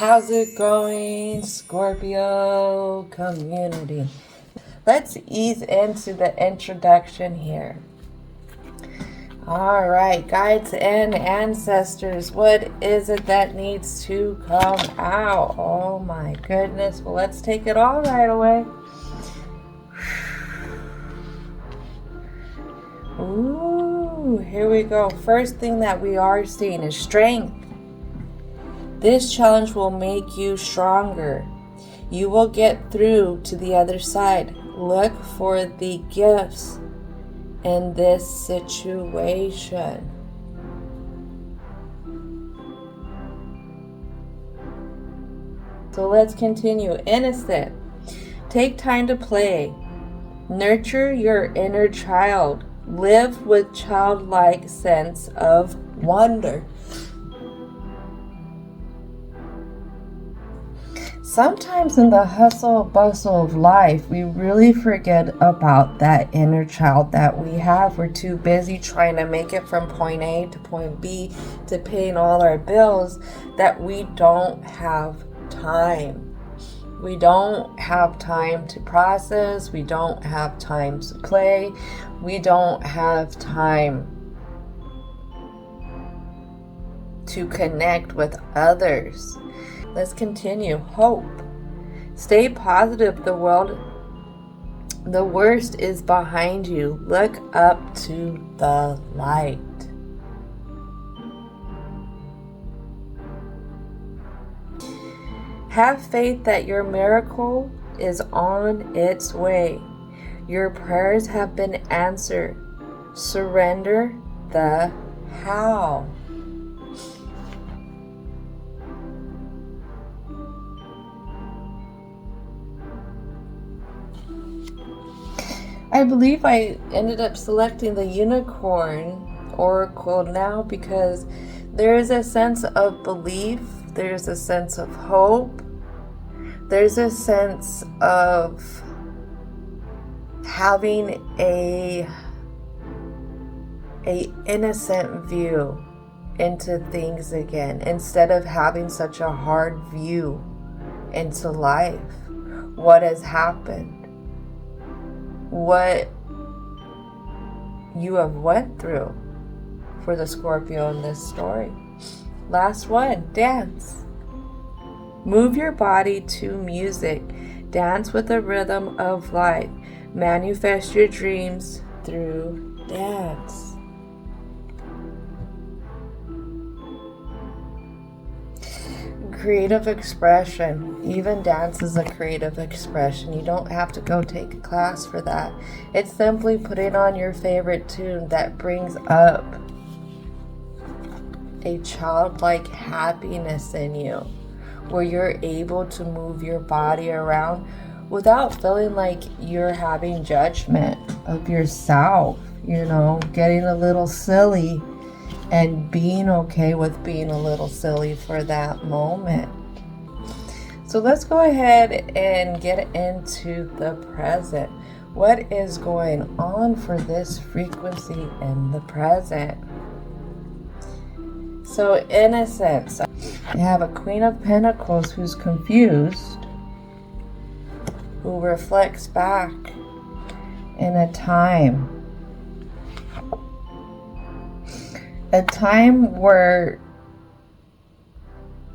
How's it going, Scorpio community? Let's ease into the introduction here. All right, guides and ancestors, what is it that needs to come out? Oh my goodness. Well, let's take it all right away. Ooh, here we go. First thing that we are seeing is strength. This challenge will make you stronger. You will get through to the other side. Look for the gifts in this situation. So let's continue. Innocent. Take time to play. Nurture your inner child. Live with childlike sense of wonder. Sometimes in the hustle bustle of life, we really forget about that inner child that we have. We're too busy trying to make it from point A to point B to paying all our bills that we don't have time. We don't have time to process. We don't have time to play. We don't have time to connect with others. Let's continue. Hope. Stay positive. The worst is behind you. Look up to the light. Have faith that your miracle is on its way. Your prayers have been answered. Surrender the how. I believe I ended up selecting the unicorn oracle now because there is a sense of belief, there's a sense of hope, there's a sense of having a innocent view into things again instead of having such a hard view into life. What has happened? What you have went through for the Scorpio in this story. Last one, dance. Move your body to music. Dance with the rhythm of life. Manifest your dreams through dance. Creative expression. Even dance is a creative expression. You don't have to go take a class for that. It's simply putting on your favorite tune that brings up a childlike happiness in you, where you're able to move your body around without feeling like you're having judgment of yourself, getting a little silly and being okay with being a little silly for that moment. So let's go ahead and get into the present. What is going on for this frequency in the present? So innocence. You have a Queen of Pentacles who's confused, who reflects back in a time where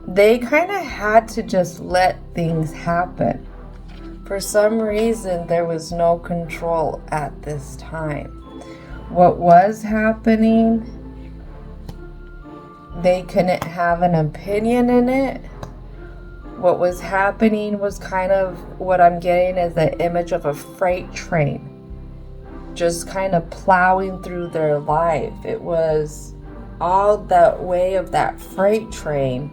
they kind of had to just let things happen. For some reason, there was no control at this time. What was happening, they couldn't have an opinion in it. What was happening was kind of what I'm getting as the image of a freight train, just kind of plowing through their life. It was all that way of that freight train.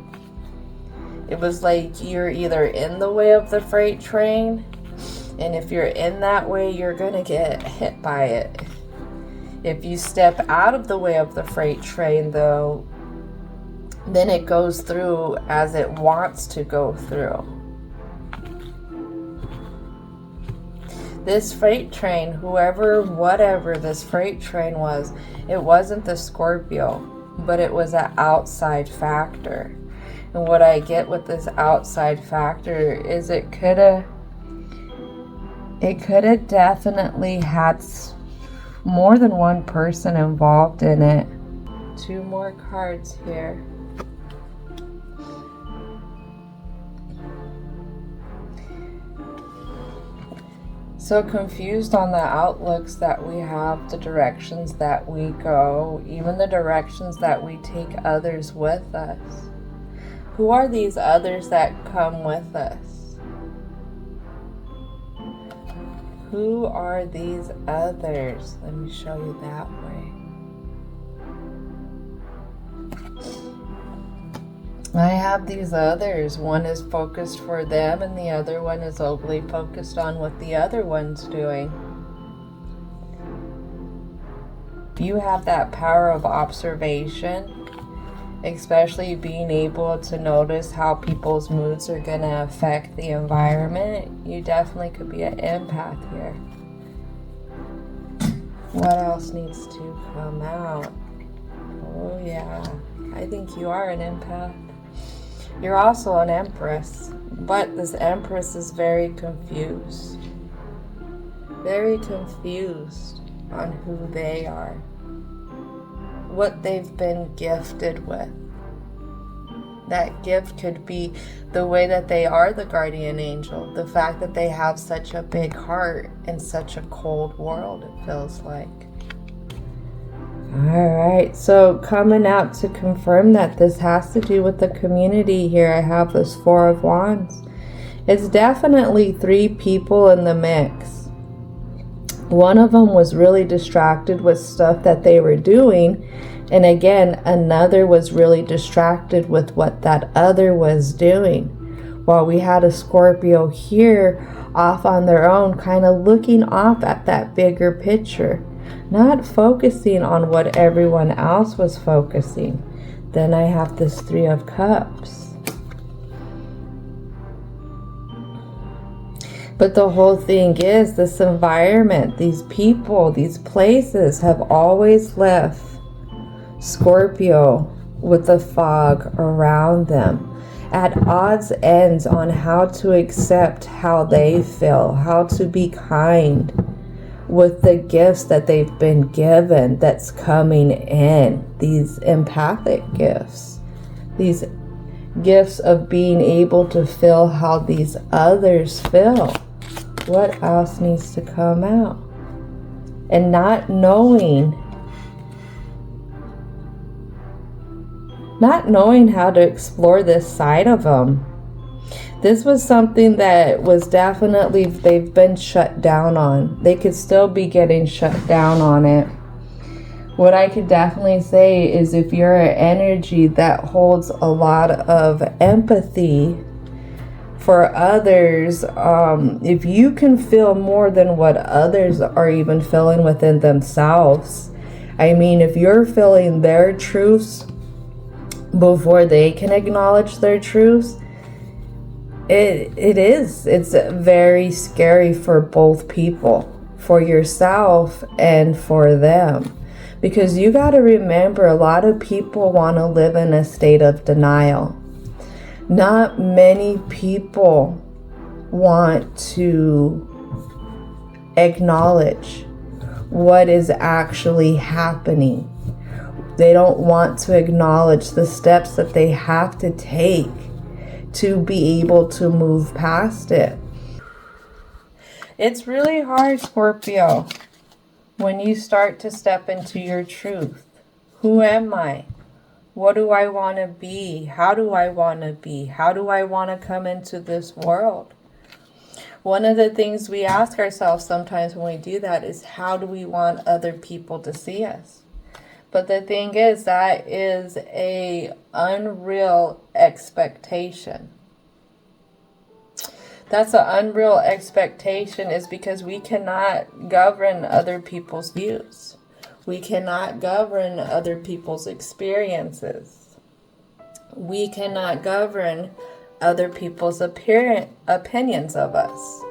It was like you're either in the way of the freight train, and if you're in that way, you're gonna get hit by it. If you step out of the way of the freight train, though, then it goes through as it wants to go through. This freight train, whatever this freight train was, it wasn't the Scorpio, but it was an outside factor. And what I get with this outside factor is it could have definitely had more than one person involved in it. 2 more cards here. So confused on the outlooks that we have, the directions that we go, even the directions that we take others with us. Who are these others that come with us? Who are these others? Let me show you that way. I have these others. One is focused for them and the other one is overly focused on what the other one's doing. You have that power of observation, especially being able to notice how people's moods are going to affect the environment. You definitely could be an empath here. What else needs to come out? Oh yeah, I think you are an empath. You're also an empress, but this empress is very confused. Very confused on who they are, what they've been gifted with. That gift could be the way that they are the guardian angel, the fact that they have such a big heart in such a cold world, it feels like. Alright, so coming out to confirm that this has to do with the community here, I have this 4 of Wands. It's definitely 3 people in the mix. One of them was really distracted with stuff that they were doing, and again, another was really distracted with what that other was doing. While we had a Scorpio here off on their own, kind of looking off at that bigger picture, not focusing on what everyone else was focusing. Then I have this 3 of Cups. But the whole thing is, this environment, these people, these places have always left Scorpio with the fog around them, at odds ends on how to accept how they feel, how to be kind with the gifts that they've been given that's coming in, these empathic gifts, these gifts of being able to feel how these others feel. What else needs to come out? And not knowing how to explore this side of them. This was something that was definitely, they've been shut down on. They could still be getting shut down on it. What I could definitely say is, if you're an energy that holds a lot of empathy for others, if you can feel more than what others are even feeling within themselves, I mean, if you're feeling their truths before they can acknowledge their truths, it's very scary for both people, for yourself and for them. Because you got to remember, a lot of people want to live in a state of denial. Not many people want to acknowledge what is actually happening. They don't want to acknowledge the steps that they have to take to be able to move past it. It's really hard, Scorpio, when you start to step into your truth. Who am I? What do I want to be? How do I want to be? How do I want to come into this world? One of the things we ask ourselves sometimes when we do that is, how do we want other people to see us? But the thing is, that is a unreal expectation. That's an unreal expectation, is because we cannot govern other people's views. We cannot govern other people's experiences. We cannot govern other people's opinions of us.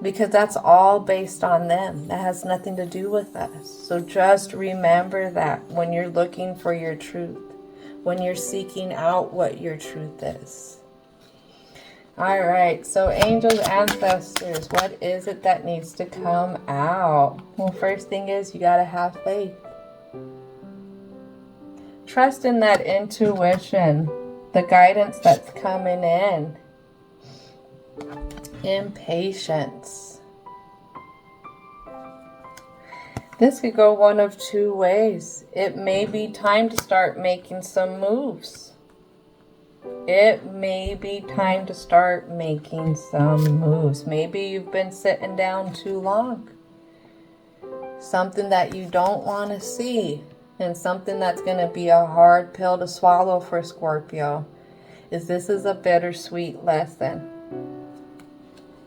Because that's all based on them. That has nothing to do with us. So just remember that when you're looking for your truth, when you're seeking out what your truth is. All right, so angels, ancestors, what is it that needs to come out? Well, first thing is you got to have faith. Trust in that intuition, the guidance that's coming in. Impatience. This could go one of two ways. It may be time to start making some moves. It may be time to start making some moves. Maybe you've been sitting down too long. Something that you don't want to see, and something that's going to be a hard pill to swallow for Scorpio, is this is a bittersweet lesson.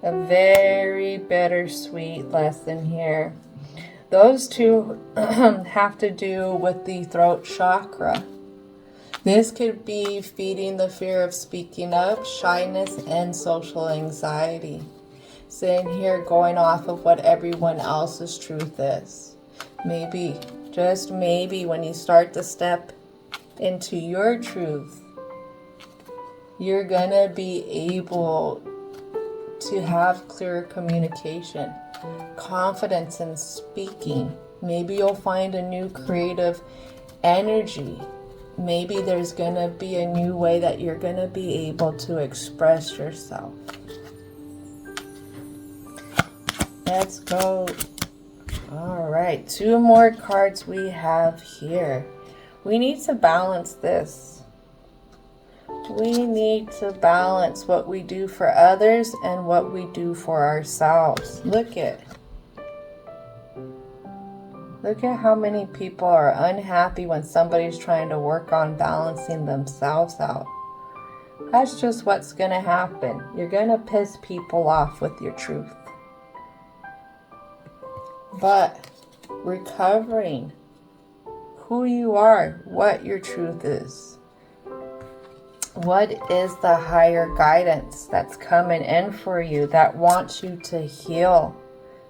A very bittersweet lesson here. Those two have to do with the throat chakra. This could be feeding the fear of speaking up, shyness, and social anxiety. Sitting here going off of what everyone else's truth is. Maybe, just maybe, when you start to step into your truth, you're gonna be able to have clearer communication, confidence in speaking. Maybe you'll find a new creative energy. Maybe there's going to be a new way that you're going to be able to express yourself. Let's go. All right, 2 more cards we have here. We need to balance this. We need to balance what we do for others and what we do for ourselves. Look at how many people are unhappy when somebody's trying to work on balancing themselves out. That's just what's going to happen. You're going to piss people off with your truth. But recovering who you are, what your truth is. What is the higher guidance that's coming in for you that wants you to heal?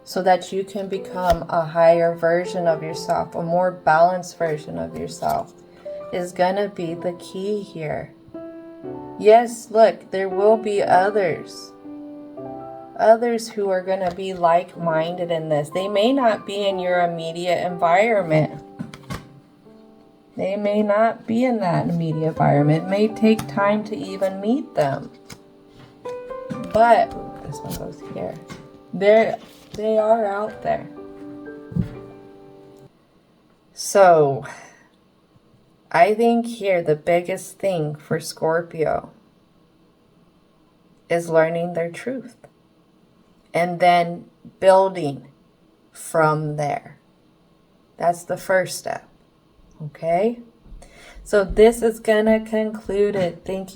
So that you can become a higher version of yourself, a more balanced version of yourself, is going to be the key here. Yes, look, there will be others who are going to be like-minded in this. They may not be in your immediate environment. They may not be in that immediate environment. It may take time to even meet them. But, this one goes here. They are out there. So, I think here the biggest thing for Scorpio is learning their truth. And then building from there. That's the first step. Okay? So this is going to conclude it. Thank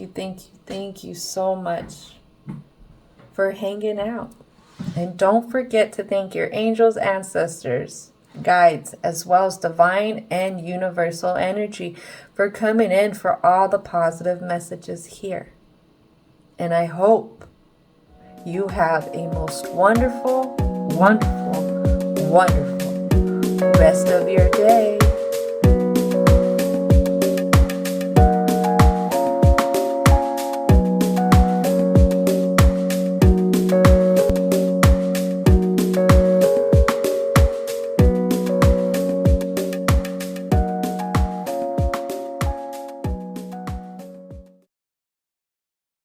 you so much for hanging out. And don't forget to thank your angels, ancestors, guides, as well as divine and universal energy for coming in for all the positive messages here. And I hope you have a most wonderful, wonderful, wonderful rest of your day.